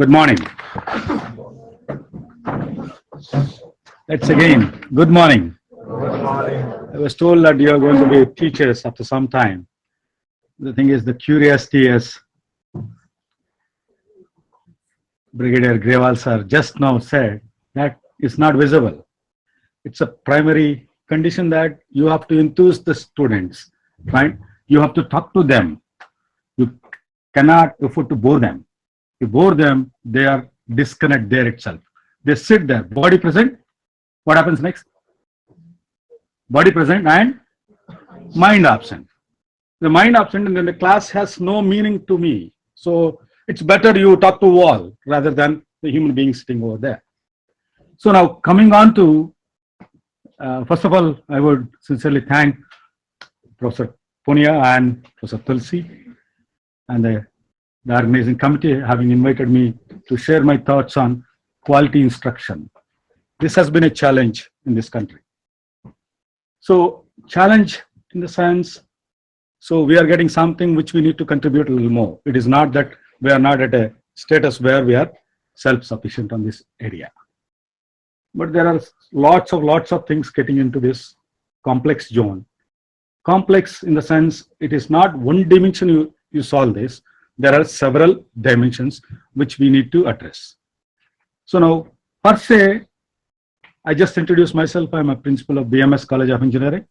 Good morning. Let's again. Good morning. Good morning. I was told that you are going to be teachers after some time. The thing is, the curiosity as Brigadier Grewal sir just now said, that is not visible. It's a primary condition that you have to enthuse the students, right? You have to talk to them. You cannot afford to bore them. You bore them, they are disconnect there itself. They sit there, body present. What happens next? Body present and mind absent. The mind absent, and then the class has no meaning to me. So it's better you talk to wall rather than the human being sitting over there. So now coming on to, first of all, I would sincerely thank Professor Punia and Professor Tulsi and the organizing committee having invited me to share my thoughts on quality instruction. This has been a challenge in this country. So challenge in the sense, so we are getting something which we need to contribute a little more. It is not that we are not at a status where we are self-sufficient on this area. But there are lots of things getting into this complex zone. Complex in the sense, it is not one dimension you solve this. There are several dimensions which we need to address. So now, per se, I just introduced myself. I'm a principal of BMS College of Engineering.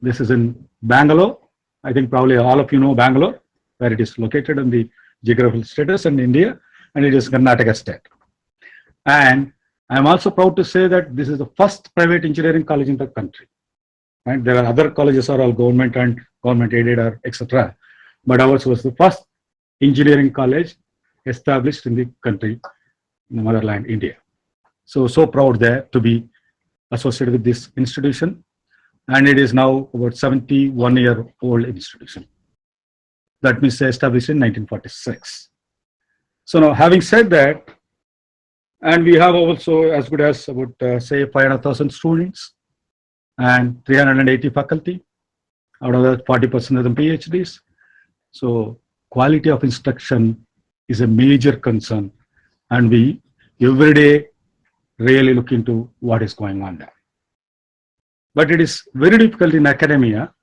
This is in Bangalore. I think probably all of you know Bangalore, where it is located in the geographical status in India, and it is Karnataka state. And I'm also proud to say that this is the first private engineering college in the country. And there are other colleges are all government and government aided or etc. But ours was the first engineering college established in the country, in the motherland, India. So proud there to be associated with this institution. And it is now about 71-year-old institution. That means established in 1946. So now having said that, and we have also as good as about say 500,000 students and 380 faculty, out of that 40% of them PhDs. So quality of instruction is a major concern, and we every day really look into what is going on there. But it is very difficult in academia,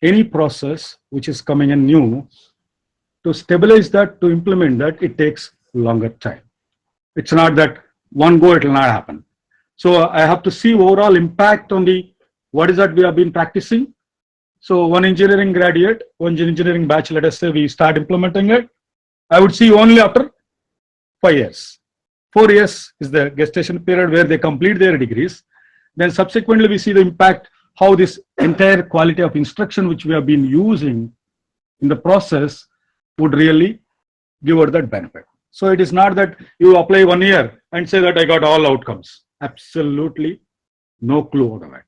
any process which is coming in new, to stabilize that, to implement that, it takes longer time. It's not that one go it will not happen. So I have to see overall impact on the what is that we have been practicing. So one engineering graduate, one engineering batch, let us say we start implementing it, I would see only after 5 years. 4 years is the gestation period where they complete their degrees. Then subsequently we see the impact, how this entire quality of instruction which we have been using in the process would really give her that benefit. So it is not that you apply 1 year and say that I got all outcomes. Absolutely no clue out of it.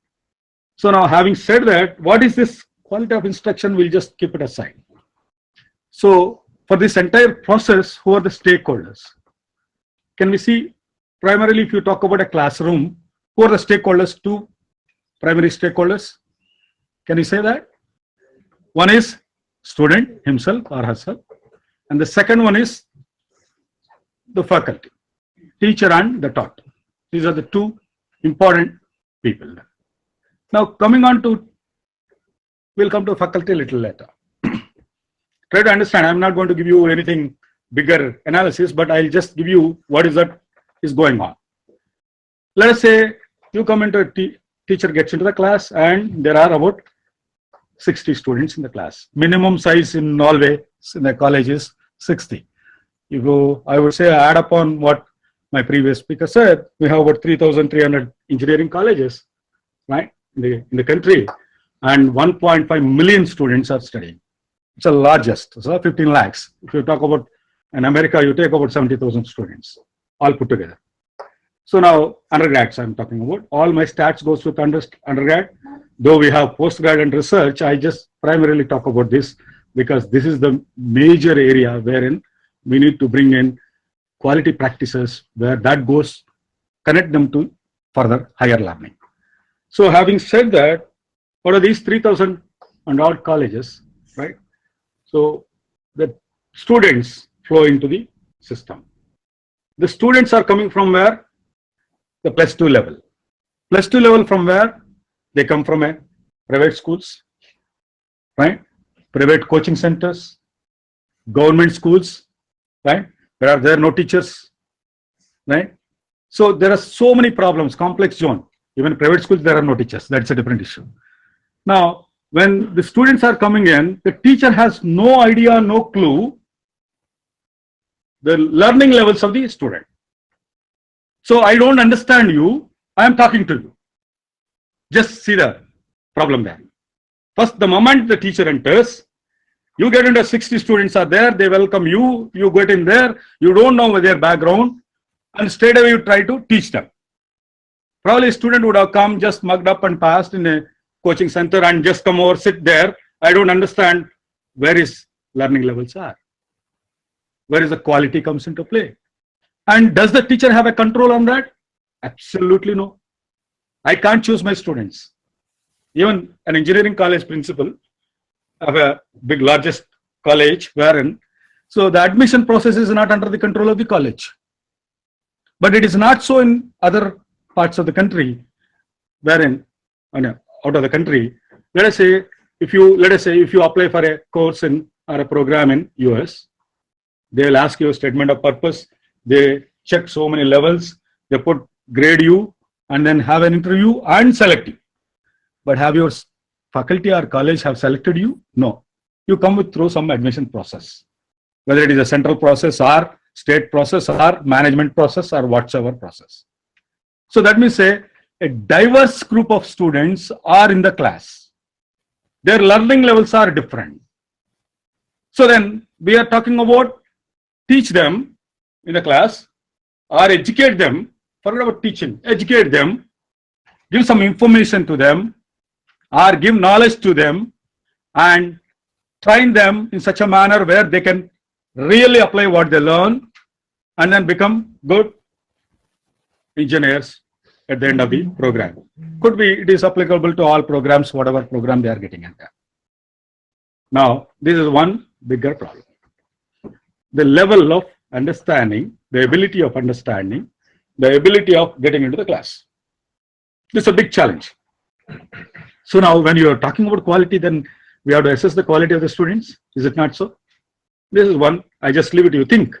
So now having said that, what is this quality of instruction? We'll just keep it aside. So for this entire process, who are the stakeholders? Can we see primarily if you talk about a classroom, who are the stakeholders? Two primary stakeholders. Can you say that? One is student himself or herself, and the second one is the faculty, teacher and the taught. These are the two important people. Now coming on to, we'll come to faculty a little later. Try to understand, I'm not going to give you anything bigger analysis, but I'll just give you what is that is going on. Let us say you come into a teacher gets into the class and there are about 60 students in the class. Minimum size in all ways in the college is 60. You go, I would say add upon what my previous speaker said, we have about 3,300 engineering colleges, right, in the country, and 1.5 million students are studying. It's the largest, so 15 lakhs. If you talk about in America, you take about 70,000 students, all put together. So now undergrads I'm talking about. All my stats goes with undergrad. Though we have postgrad and research, I just primarily talk about this because this is the major area wherein we need to bring in quality practices where that goes, connect them to further higher learning. So having said that, what are these 3,000 and odd colleges, right? So the students flow into the system. The students are coming from where? The +2 level. +2 level from where? They come from a private schools, right? Private coaching centers, government schools, right? There are no teachers, right? So there are so many problems, complex zone. Even private schools, there are no teachers. That's a different issue. Now, when the students are coming in, the teacher has no idea, no clue the learning levels of the student. So I don't understand you. I am talking to you. Just see the problem there. First, the moment the teacher enters, you get into 60 students are there. They welcome you. You get in there. You don't know their background. And straight away you try to teach them. Probably a student would have come just mugged up and passed in a coaching center and just come over, sit there. I don't understand where his learning levels are. Where is the quality comes into play. And does the teacher have a control on that? Absolutely no. I can't choose my students. Even an engineering college principal of a big largest college wherein, so the admission process is not under the control of the college. But it is not so in other parts of the country, wherein out of the country, let us say if you apply for a course in or a program in US, they will ask you a statement of purpose. They check so many levels. They grade you and then have an interview and select you. But have your faculty or college have selected you? No. You come through some admission process, whether it is a central process or state process or management process or whatsoever process. So that means a diverse group of students are in the class. Their learning levels are different. So then we are talking about teach them in the class or educate them, forget about teaching, educate them, give some information to them or give knowledge to them and train them in such a manner where they can really apply what they learn and then become good engineers at the end of the program. Could be it is applicable to all programs, whatever program they are getting at that. Now, this is one bigger problem. The level of understanding, the ability of understanding, the ability of getting into the class. This is a big challenge. So now when you are talking about quality, then we have to assess the quality of the students. Is it not so? This is one, I just leave it to you think.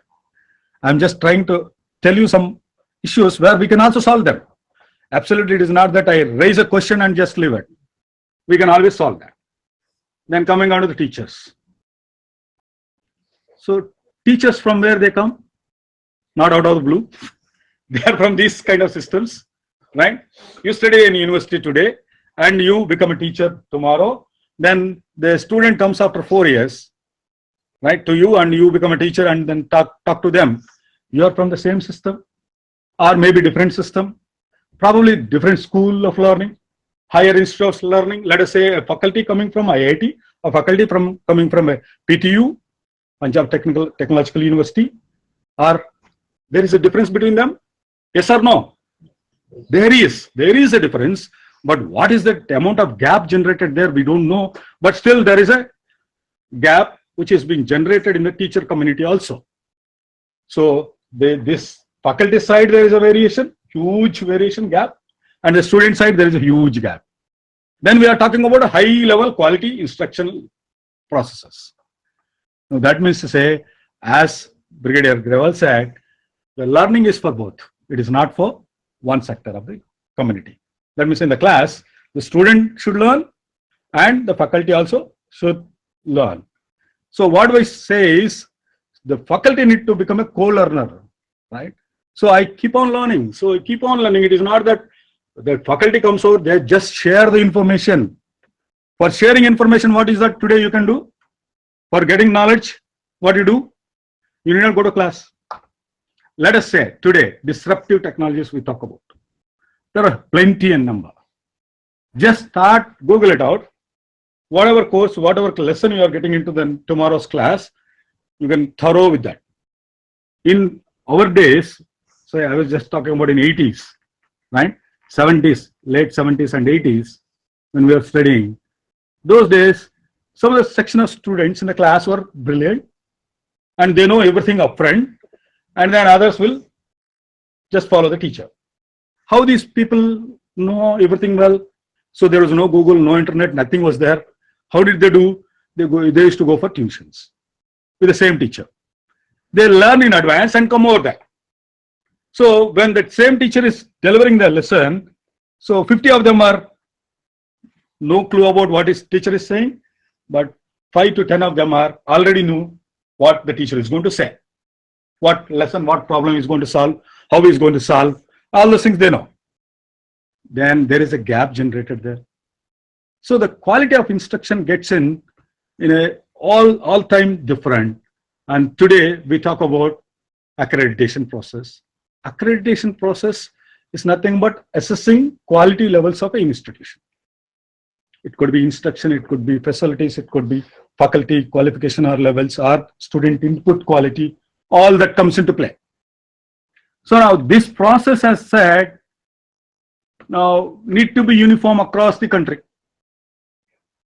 I'm just trying to tell you some issues where we can also solve them. Absolutely, it is not that I raise a question and just leave it. We can always solve that. Then coming on to the teachers. So teachers, from where they come? Not out of the blue. They are from these kind of systems, right? You study in university today and you become a teacher tomorrow. Then the student comes after 4 years, right, to you, and you become a teacher and then talk to them. You are from the same system or maybe different system, probably different school of learning, higher institute of learning. Let us say a faculty coming from IIT, a faculty coming from a PTU, Punjab Technological University, or there is a difference between them? Yes or no? There is a difference, but what is the amount of gap generated there? We don't know, but still there is a gap which is being generated in the teacher community also. So this faculty side, there is a variation, huge variation gap, and the student side, there is a huge gap. Then we are talking about a high level quality instructional processes. Now that means to say, as Brigadier Grewal said, the learning is for both. It is not for one sector of the community. That means in the class, the student should learn and the faculty also should learn. So what I say is, the faculty need to become a co-learner, right? So I keep on learning. So I keep on learning. It is not that the faculty comes over, they just share the information. For sharing information, what is that today you can do? For getting knowledge, what you do? You need not go to class. Let us say today, disruptive technologies we talk about. There are plenty in number. Just start, Google it out. Whatever course, whatever lesson you are getting into tomorrow's class, you can thorough with that. In our days, so I was just talking about in 80s, right? 70s, late 70s and 80s, when we were studying. Those days, some of the section of students in the class were brilliant and they know everything upfront. and then others will just follow the teacher. How these people know everything well? So there was no Google, no internet, nothing was there. How did they do? They used to go for tuitions with the same teacher. They learn in advance and come over there. So when that same teacher is delivering the lesson, so 50 of them are no clue about what his teacher is saying, but 5 to 10 of them are already knew what the teacher is going to say, what lesson, what problem is going to solve, how he is going to solve, all those things they know. Then there is a gap generated there. So the quality of instruction gets in a all time different. And today we talk about accreditation process. Accreditation process is nothing but assessing quality levels of an institution. It could be instruction, it could be facilities, it could be faculty qualification or levels or student input quality, all that comes into play. So now this process, as said, now need to be uniform across the country.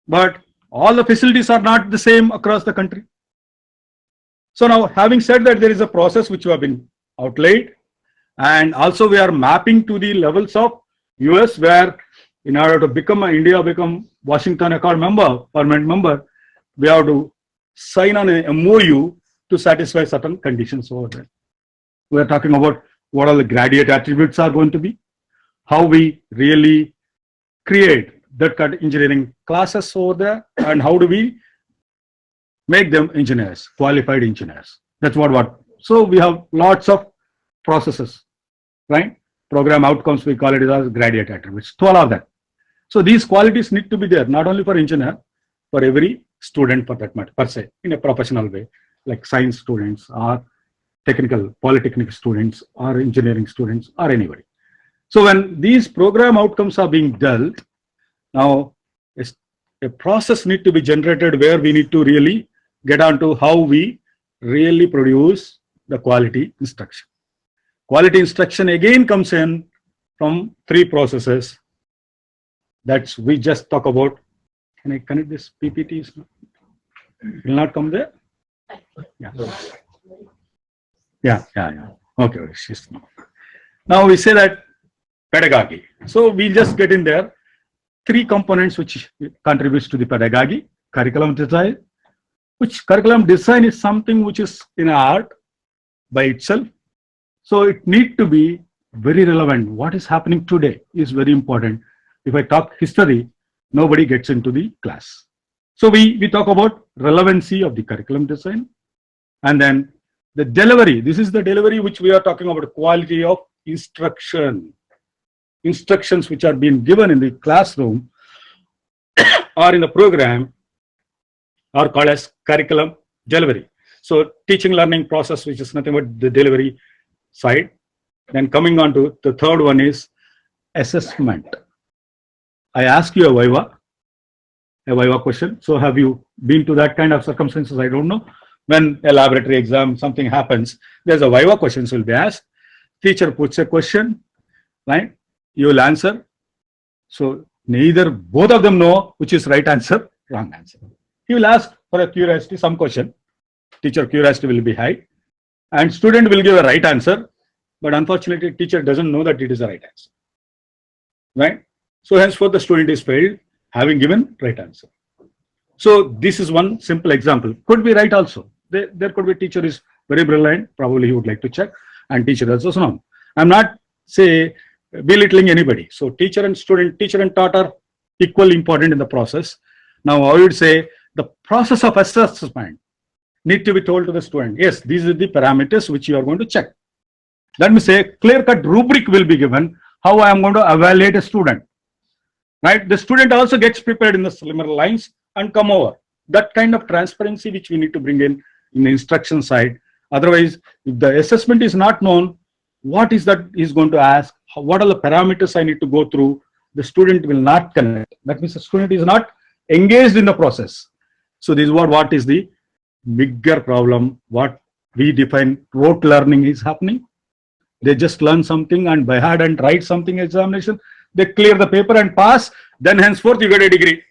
But all the facilities are not the same across the country. So now, having said that, there is a process which we have been outlaid, and also we are mapping to the levels of US, where in order to become India become Washington Accord member, permanent member, we have to sign on a MOU to satisfy certain conditions over there. We are talking about what all the graduate attributes are going to be, how we really create that kind of engineering classes over there, and how do we make them engineers, qualified engineers. That's what. So we have lots of processes, right? Program outcomes, we call it as graduate attributes, 12 of that. So these qualities need to be there, not only for engineer, for every student for that matter, per se, in a professional way, like science students or technical, polytechnic students or engineering students or anybody. So when these program outcomes are being dealt, now a process need to be generated where we need to really get on to how we really produce the quality instruction. Quality instruction again comes in from 3 processes. That's we just talk about. Can I connect this PPT? Will not come there? Yeah. Okay. Now we say that pedagogy. So we just get in there 3 components which contributes to the pedagogy. Curriculum design, which curriculum design is something which is in art by itself. So it need to be very relevant. What is happening today is very important. If I talk history, nobody gets into the class. So we talk about relevancy of the curriculum design, and then the delivery. This is the delivery which we are talking about, quality of instruction. Instructions which are being given in the classroom or in the program are called as curriculum delivery. So teaching learning process, which is nothing but the delivery side. Then coming on to the third one is assessment. I ask you a Viva question. So have you been to that kind of circumstances? I don't know. When a laboratory exam, something happens, there's a Viva questions will be asked. Teacher puts a question, right? You will answer. So neither both of them know which is right answer, wrong answer. He will ask for a curiosity, some question. Teacher curiosity will be high, and student will give a right answer, but unfortunately teacher doesn't know that it is a right answer, right? So henceforth the student is failed having given right answer. So this is one simple example. Could be right also. There could be teacher is very brilliant, probably he would like to check, and teacher also wrong. I'm not say belittling anybody. So teacher and student, teacher and taught are equally important in the process. Now I would say the process of assessment need to be told to the student. Yes, these are the parameters which you are going to check. Let me say clear-cut rubric will be given how I am going to evaluate a student. Right? The student also gets prepared in the similar lines and come over. That kind of transparency which we need to bring in the instruction side. Otherwise, if the assessment is not known, what is that he's going to ask? What are the parameters I need to go through? The student will not connect. That means the student is not engaged in the process. So this is what is the bigger problem. What we define rote learning is happening. They just learn something and by heart and write something examination. They clear the paper and pass. Then henceforth you get a degree.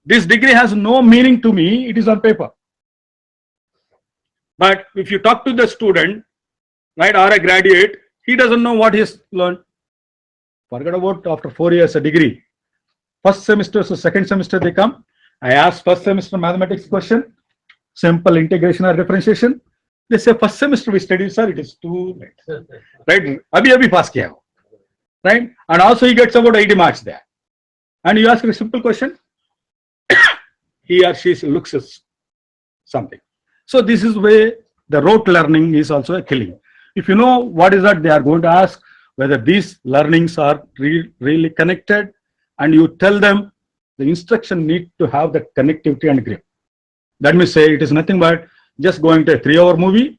This degree has no meaning to me. It is on paper. But if you talk to the student, right, or a graduate, he doesn't know what he's learned. Forget about after 4 years a degree. First semester, so second semester they come. I ask first semester mathematics question, simple integration or differentiation. They say first semester we studied, sir, it is too late. Right? Abhi pass kiya ho. Right? And also he gets about 80 marks there. And you ask a simple question, he or she looks at something. So this is where the rote learning is also a killing. If you know what is that, they are going to ask whether these learnings are really connected, and you tell them the instruction need to have that connectivity and grip. That means say it is nothing but just going to a 3-hour movie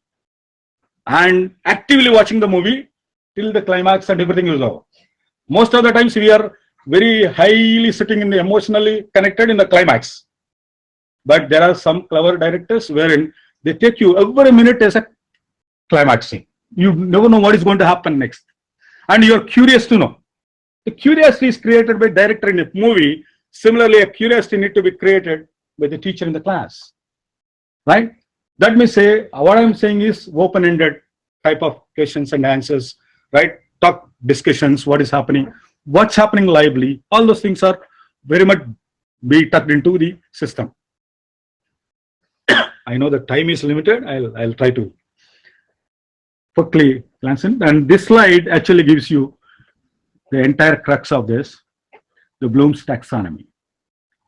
and actively watching the movie till the climax and everything is over. Most of the times we are very highly sitting in the emotionally connected in the climax. But there are some clever directors wherein they take you every minute as a climax scene. You never know what is going to happen next. And you're curious to know. The curiosity is created by director in a movie. Similarly, a curiosity need to be created by the teacher in the class. Right? That means say, what I'm saying is open-ended type of questions and answers, right? Talk discussions, what is happening, what's happening lively, all those things are very much be tucked into the system. I know the time is limited. I'll try to quickly glance in. And this slide actually gives you the entire crux of this, the Bloom's taxonomy.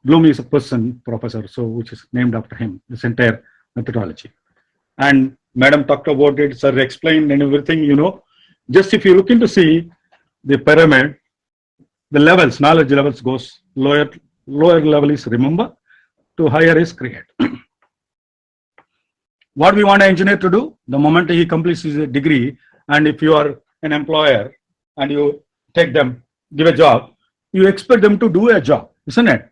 Bloom is a person, professor, so which is named after him, this entire methodology. And madam talked about it, sir explained and everything, you know. Just if you look into see the pyramid, the levels, knowledge levels goes lower level is remember, to higher is create. What we want an engineer to do, the moment he completes his degree, and if you are an employer and you take them, give a job, you expect them to do a job, isn't it?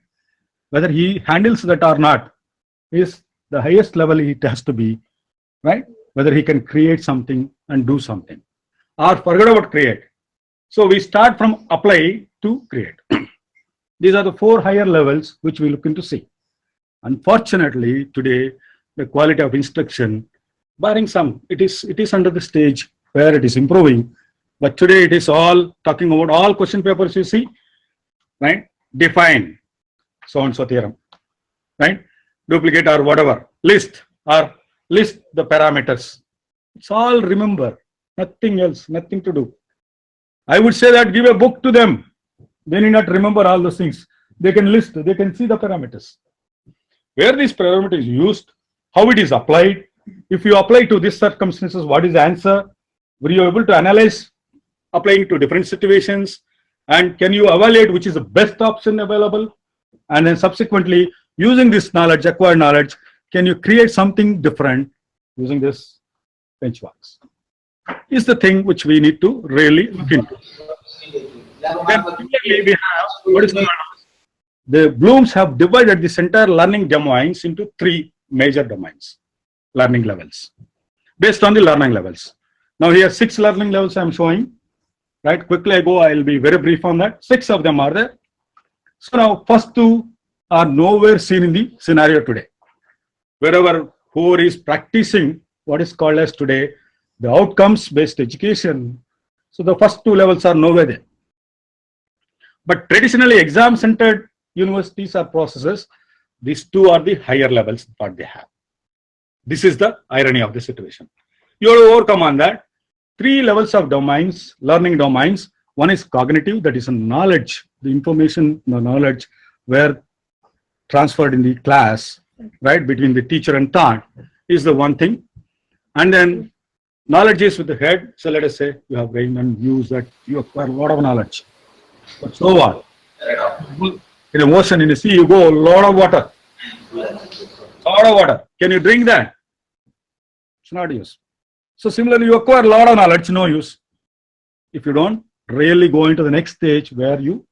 Whether he handles that or not is the highest level it has to be, right? Whether he can create something and do something, or forget about create. So we start from apply to create. These are the 4 higher levels which we look into see. Unfortunately, today, the quality of instruction, barring some, it is under the stage where it is improving. But today it is all talking about all question papers you see, right? Define so-and-so theorem, right? Duplicate or whatever, list or list the parameters. It's all remember, nothing else, nothing to do. I would say that give a book to them. They need not remember all those things. They can list, they can see the parameters. Where this parameter is used, how it is applied. If you apply to these circumstances, what is the answer? Were you able to analyze applying to different situations? And can you evaluate which is the best option available? And then subsequently, using this knowledge, acquired knowledge, can you create something different using this benchmarks? Is the thing which we need to really look into. Then similarly, we have what is the Blooms have divided this entire learning domains into 3 major domains, learning levels, based on the learning levels. Now here 6 learning levels I'm showing, right? Quickly I go, I'll be very brief on that. 6 of them are there. So now first 2 are nowhere seen in the scenario today. Wherever whoever is practicing what is called as today, the outcomes based education. So the first 2 levels are nowhere there. But traditionally exam centered universities or processes, these 2 are the higher levels what they have. This is the irony of the situation. You have to overcome on that. 3 levels of domains, learning domains. One is cognitive, that is a knowledge, the information, the knowledge where transferred in the class, right, between the teacher and taught is the one thing. And then knowledge is with the head. So let us say you have gained and use that, you acquire a lot of knowledge. But so what? In a ocean, in a sea, you go a lot of water. A lot of water. Can you drink that? It's not use. So similarly, you acquire a lot of knowledge, no use. If you don't really go into the next stage where you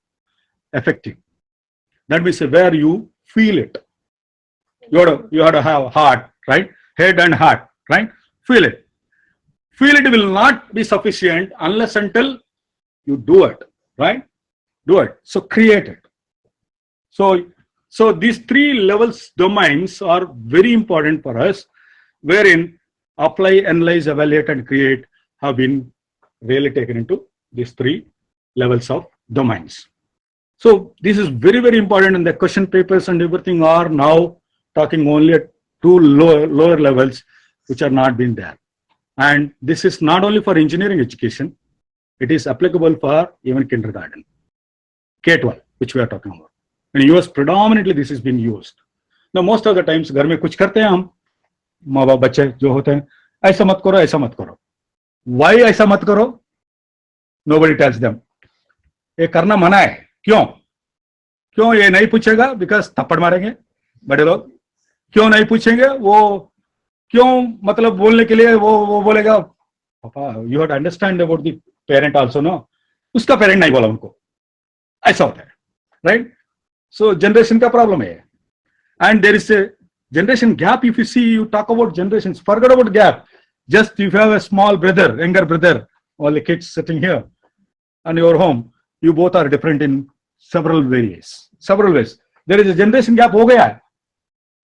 effective. That means where you feel it. You have to have heart, right? Head and heart, right? Feel it. Feel it will not be sufficient unless until you do it, right? Do it. So create it. So these 3 levels domains are very important for us, wherein apply, analyze, evaluate, and create have been really taken into these 3 levels of domains. So this is very, very important, and the question papers and everything are now talking only at 2 lower levels, which are not been there. And this is not only for engineering education, it is applicable for even kindergarten, K-12, which we are talking about. In US, predominantly this has been used. Now, most of the times, घर में कुछ करते हैं हम, माँ बाप बच्चे जो होते हैं, ऐसा मत करो, ऐसा मत करो. Why ऐसा मत करो? Nobody tells them. ये करना मना है. क्यों? क्यों ये नहीं पूछेगा? Because थप्पड़ मारेंगे बड़े लोग. क्यों नहीं पूछेंगे? वो क्यों मतलब बोलने के लिए वो बोलेगा, पापा, you have to understand about the parent also, no? उसका parent नहीं बोला उनको. ऐसा होता है, right? So generation का problem है. And there is a generation gap. If you see, you talk about generations, forget about gap. Just if you have a small brother, younger brother, all the kids sitting here in your home, you both are different in several ways. There is a generation gap हो गया है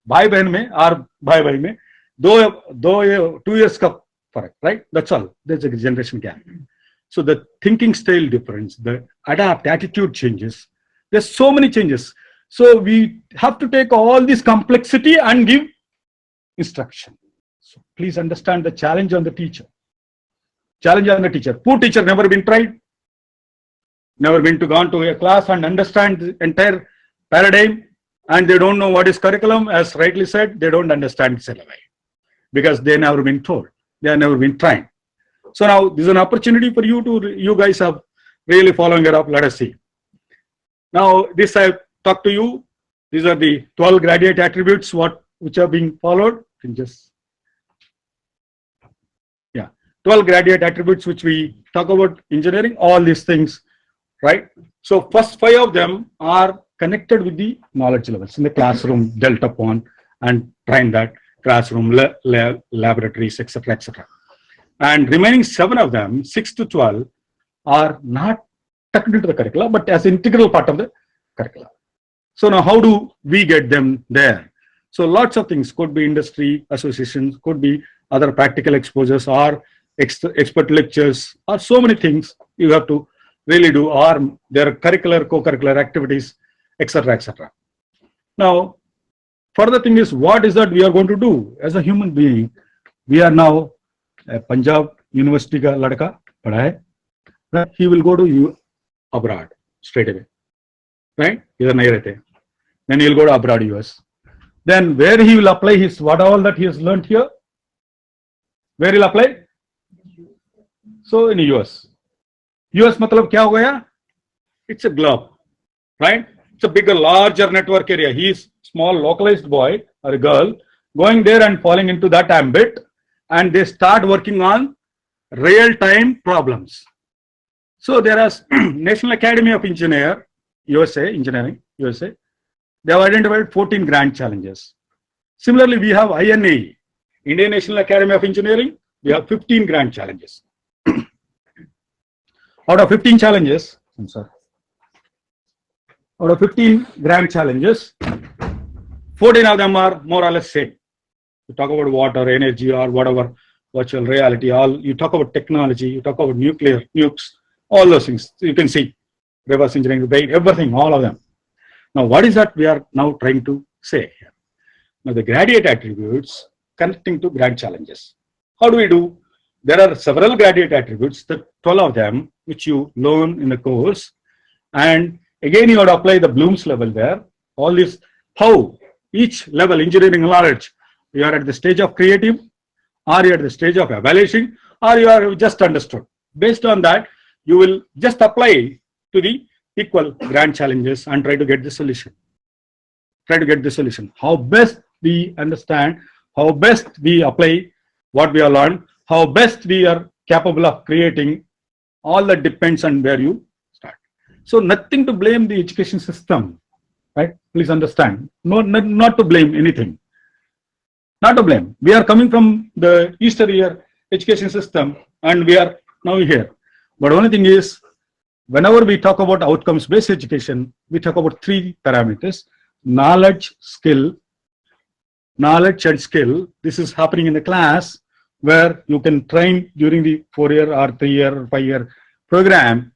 भाई बहन में और भाई भाई में 2 years का फर्क, right? That's all. There's a generation gap. So the thinking style difference, the attitude changes. There's so many changes. So we have to take all this complexity and give instruction. So please understand the challenge on the teacher. Poor teacher never been tried, never been to gone to a class and understand the entire paradigm, and they don't know what is curriculum. As rightly said, they don't understand syllabi because they never been told. They have never been trained. So now this is an opportunity for you guys are really following it up. Let us see. Now this I talk to you. These are the 12 graduate attributes which are being followed. 12 graduate attributes which we talk about engineering, all these things, right? So first 5 of them are connected with the knowledge levels in the classroom, dealt upon and train that classroom, laboratories, etc. And remaining 7 of them, 6 to 12, are not tucked into the curricula, but as integral part of the curricula. So now how do we get them there? So lots of things, could be industry associations, could be other practical exposures or expert lectures, or so many things you have to really do, or their curricular, co-curricular activities, etc. Now, further thing is, what is that we are going to do as a human being? We are now Punjab University ka ladka padha hai, right? He will go to abroad straight away, right? Idhar nahi rehte. Then he will go to abroad US. Then where he will apply his what all that he has learned here? Where he will apply? So in US. US matlab kya ho gaya? It's a globe, right? It's a bigger, larger network area. He is small, localized boy or a girl going there and falling into that ambit, and they start working on real-time problems. So there is National Academy of Engineering, USA, they have identified 14 grand challenges. Similarly, we have INAE, Indian National Academy of Engineering, we have 15 grand challenges. Out of 15 challenges, out of 15 grand challenges, 14 of them are more or less same. You talk about water, energy, or whatever, virtual reality, all you talk about technology, you talk about nukes, all those things. You can see reverse engineering, everything, all of them. Now, what is that we are now trying to say here? Now, the graduate attributes connecting to grand challenges. How do we do? There are several graduate attributes, the 12 of them, which you learn in the course. And again, you have to apply the Bloom's level there. All this, how each level, engineering knowledge, you are at the stage of creative, or you are at the stage of evaluation, or you are just understood. Based on that, you will just apply to the equal grand challenges and try to get the solution. How best we understand, how best we apply what we have learned, how best we are capable of creating, all that depends on where you start. So nothing to blame the education system, right? Please understand, not to blame anything. Not to blame. We are coming from the Eastern education system and we are now here. But only thing is, whenever we talk about outcomes-based education, we talk about 3 parameters: knowledge and skill. This is happening in the class. where you can train during the 4-year or 3-year or 5-year program.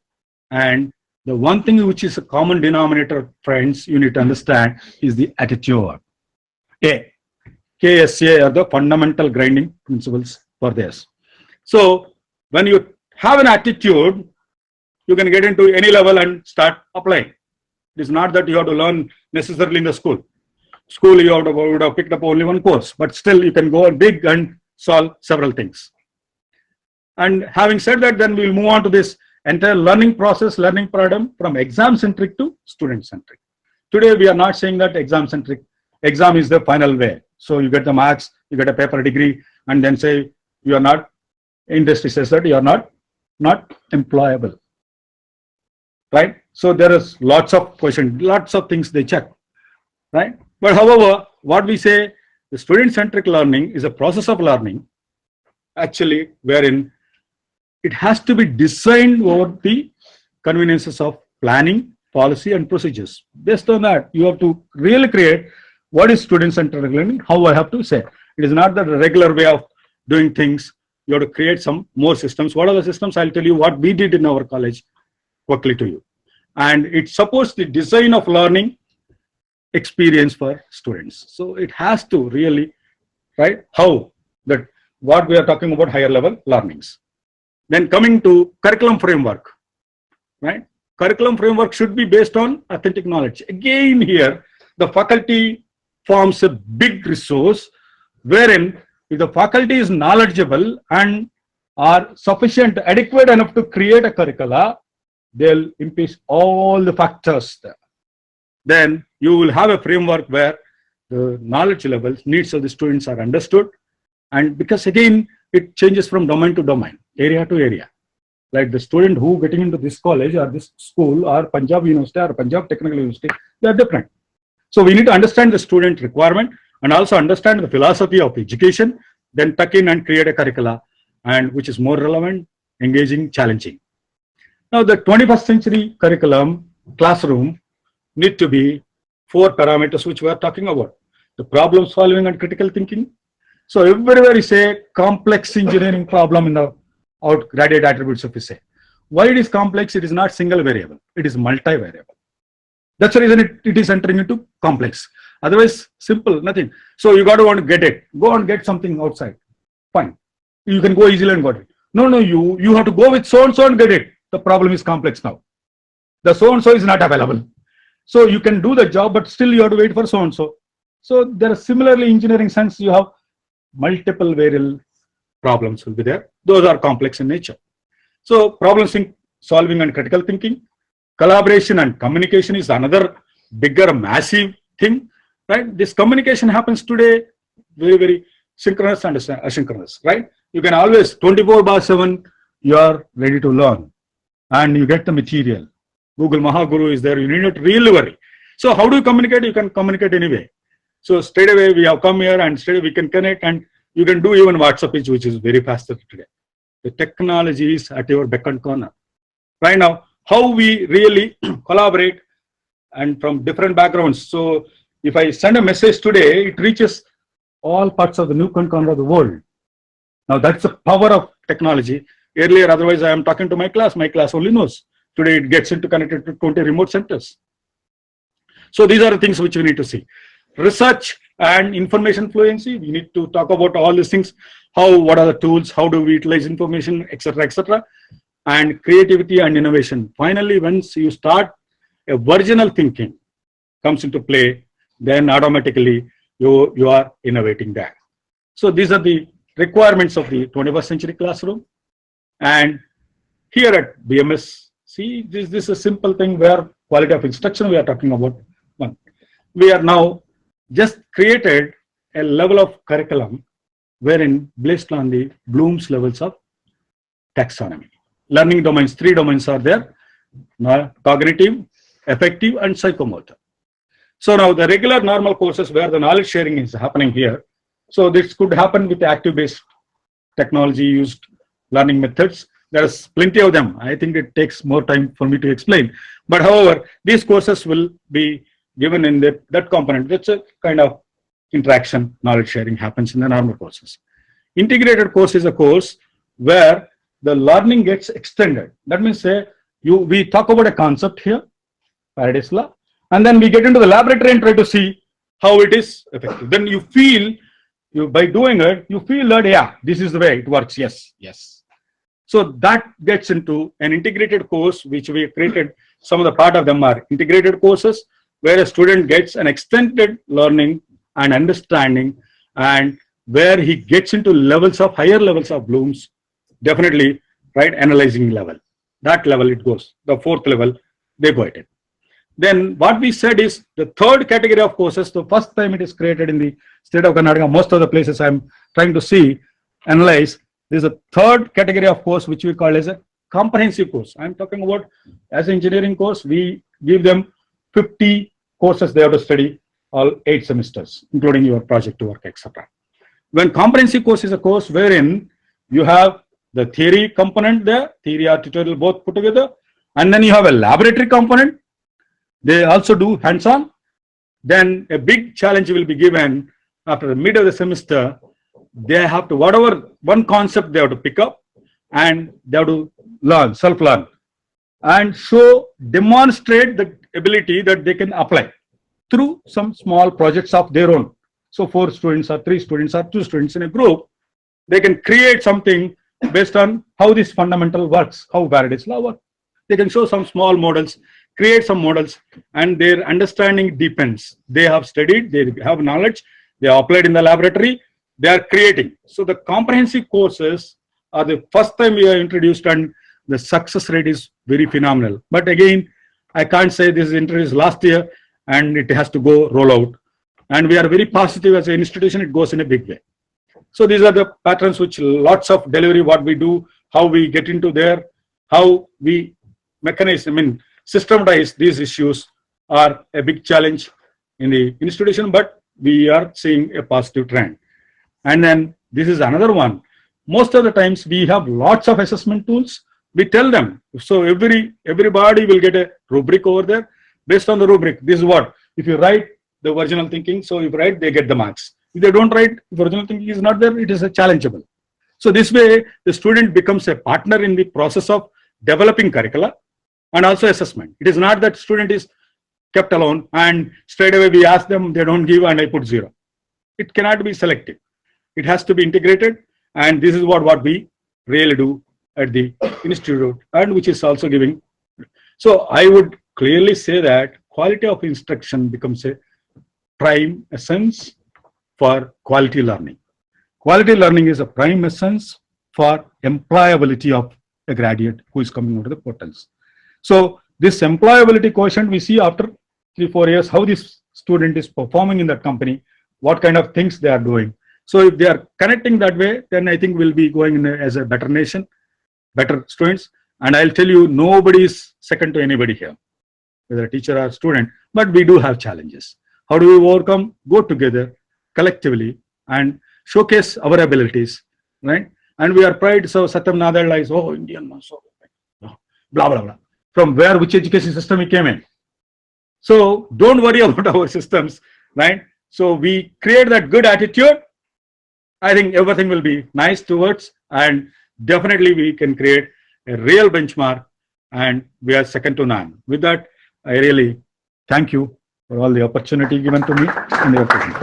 And the one thing which is a common denominator, friends, you need to understand is the attitude. A, KSA are the fundamental grinding principles for this. So when you have an attitude, you can get into any level and start applying. It is not that you have to learn necessarily in the school. School, you would have picked up only one course, but still you can go big and solve several things. And having said that, then we'll move on to this entire learning process, learning paradigm from exam-centric to student-centric. Today, we are not saying that exam-centric. Exam is the final way. So you get the marks, you get a paper degree, and then say you are not, industry says that you are not employable. Right? So there is lots of questions, lots of things they check. Right? But however, what we say, the student-centric learning is a process of learning, actually, wherein it has to be designed over the conveniences of planning, policy, and procedures. Based on that, you have to really create what is student-centered learning, how I have to say. It is not the regular way of doing things. You have to create some more systems. What are the systems? I'll tell you what we did in our college quickly to you. And it supports the design of learning experience for students. So it has to really, right, how that what we are talking about higher level learnings. Then coming to curriculum framework, right? Curriculum framework should be based on authentic knowledge. Again here, the faculty forms a big resource wherein if the faculty is knowledgeable and are sufficient, adequate enough to create a curricula, they'll impish all the factors there. Then you will have a framework where the knowledge levels, needs of the students are understood. And because again, it changes from domain to domain, area to area. Like the student who getting into this college or this school or Punjab University or Punjab Technical University, they are different. So we need to understand the student requirement and also understand the philosophy of education, then tuck in and create a curricula, and which is more relevant, engaging, challenging. Now the 21st century curriculum, classroom, need to be 4 parameters which we are talking about. The problem solving and critical thinking. So everywhere is a complex engineering problem in the graded attributes of say. Why it is complex? It is not single variable. It is multi-variable. That's the reason it is entering into complex. Otherwise, simple, nothing. So you got to want to get it. Go and get something outside. Fine. You can go easily and got it. No, you have to go with so-and-so and get it. The problem is complex now. The so-and-so is not available. So you can do the job, but still you have to wait for so-and-so. So there are similarly engineering sense, you have multiple variable problems will be there. Those are complex in nature. So problem solving and critical thinking, collaboration and communication is another bigger, massive thing, right? This communication happens today very, very synchronous and asynchronous, right? You can always 24/7, you are ready to learn and you get the material. Google Mahaguru is there, you need not really worry. So how do you communicate? You can communicate anyway. So straight away we have come here and straight away we can connect and you can do even WhatsApp, which is very faster today. The technology is at your beck and corner. Right now, how we really collaborate and from different backgrounds. So if I send a message today, it reaches all parts of the nook and corner of the world. Now that's the power of technology. Earlier, otherwise I am talking to my class only knows. Today it gets into connected to 20 remote centers. So these are the things which we need to see. Research and information fluency, we need to talk about all these things. What are the tools, how do we utilize information, etc., etc. And creativity and innovation. Finally, once you start a virginal thinking comes into play, then automatically you are innovating that. So these are the requirements of the 21st century classroom. And here at BMSCE, this is a simple thing where quality of instruction we are talking about. One, we are now just created a level of curriculum wherein based on the Bloom's levels of taxonomy. Learning domains, 3 domains are there: cognitive, affective, and psychomotor. So now the regular normal courses where the knowledge sharing is happening here. So this could happen with active-based technology used learning methods. There's plenty of them. I think it takes more time for me to explain. But however, these courses will be given in that component. That's a kind of interaction, knowledge sharing happens in the normal courses. Integrated course is a course where the learning gets extended. That means, say, we talk about a concept here, Faraday's law, and then we get into the laboratory and try to see how it is effective. Then you feel, by doing it, you feel that, yeah, this is the way it works. Yes, yes. So that gets into an integrated course, which we have created. Some of the part of them are integrated courses, where a student gets an extended learning and understanding, and where he gets into higher levels of Bloom's, definitely, right, analyzing level. That level it goes. The fourth level, they go at it. Then what we said is the third category of courses, the first time it is created in the state of Karnataka, most of the places I'm trying to analyze, there's a third category of course which we call as a comprehensive course. I'm talking about as an engineering course, we give them 50 courses they have to study all 8 semesters, including your project work, etc. When comprehensive course is a course wherein you have the theory component there, theory or tutorial both put together, and then you have a laboratory component. They also do hands-on. Then a big challenge will be given after the mid of the semester. They have to, whatever one concept they have to pick up, and they have to learn, self-learn, and demonstrate the ability that they can apply through some small projects of their own. So 4 students or 3 students or 2 students in a group, they can create something based on how this fundamental works, how Faraday's law works. They can show some small models, create some models, and their understanding deepens. They have studied, they have knowledge, they are applied in the laboratory, they are creating. So the comprehensive courses are the first time we are introduced, and the success rate is very phenomenal. But again, I can't say this is introduced last year and it has to go roll out. And we are very positive as an institution, it goes in a big way. So these are the patterns which lots of delivery, what we do, how we get into there, how we systematize these issues are a big challenge in the institution, but we are seeing a positive trend. And then this is another one. Most of the times we have lots of assessment tools. We tell them, so everybody will get a rubric over there. Based on the rubric, this is what, if you write the original thinking, so if you write, they get the marks. If they don't write, if original thinking is not there, it is a challengeable. So this way, the student becomes a partner in the process of developing curricula and also assessment. It is not that student is kept alone and straight away we ask them, they don't give and I put 0. It cannot be selective. It has to be integrated, and this is what we really do at the institute, and which is also giving. So I would clearly say that quality of instruction becomes a prime essence for quality learning. Quality learning is a prime essence for employability of a graduate who is coming out of the portals. So this employability quotient, we see after 3-4 years how this student is performing in that company, what kind of things they are doing. So if they are connecting that way, then I think we'll be going in as a better nation, better students. And I'll tell you, nobody is second to anybody here, whether a teacher or student, but we do have challenges. How do we overcome? Go together collectively and showcase our abilities, right? And we are pride. So Satyam Nadella is, oh, Indian, so blah, blah, blah. From which education system we came in. So don't worry about our systems, right? So we create that good attitude. I think everything will be nice towards, and definitely we can create a real benchmark, and we are second to none. With that, I really thank you for all the opportunity given to me and the opportunity.